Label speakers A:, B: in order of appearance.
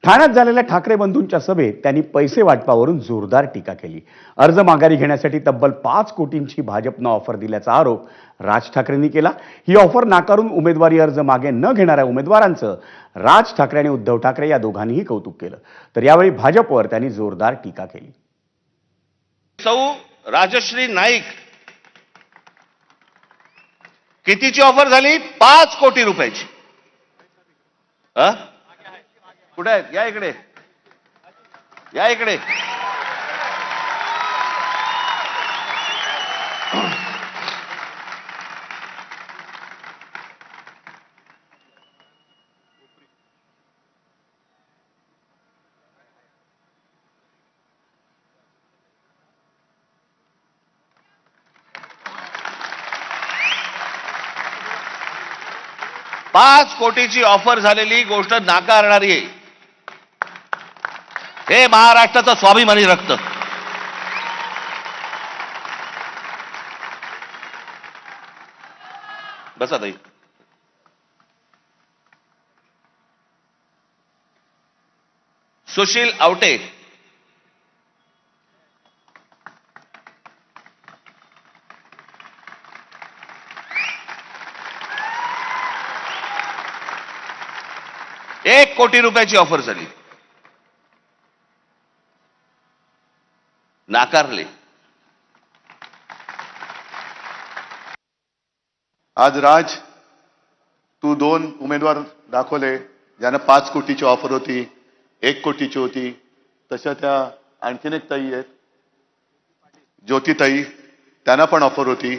A: ठाण्यात झालेल्या ठाकरे बंधूंच्या सभेत त्यांनी पैसे वाटपावरून जोरदार टीका केली। अर्ज माघारी घेण्यासाठी तब्बल 5 कोटींची भाजपनं ऑफर दिल्याचा आरोप राज ठाकरेंनी केला। ही ऑफर नाकारून उमेदवारी अर्ज मागे न घेणाऱ्या उमेदवारांचं राज ठाकरे आणि उद्धव ठाकरे या दोघांनीही कौतुक केलं। तर यावेळी भाजपवर त्यांनी जोरदार टीका केली।
B: सौ राजश्री नाईक कितीची ऑफर झाली? 5 कोटी रुपयाची। कुठे आहेत? या इकडे, या इकडे। पाच कोटीची ऑफर झालेली गोष्ट नाकारणारी आहे। हे महाराष्ट्राचं स्वाभिमानी रक्त। बसा ताई। सुशील आवटे, एक कोटी रुपयाची ऑफर झाली, नाकारले।
C: आज राज, तू 2 उमेदवार दाखवले ज्यांना 5 कोटीची ऑफर होती, 1 कोटीची होती। तशा त्या आणखीन एक ताई आहेत, ज्योतिताई, त्यांना पण ऑफर होती।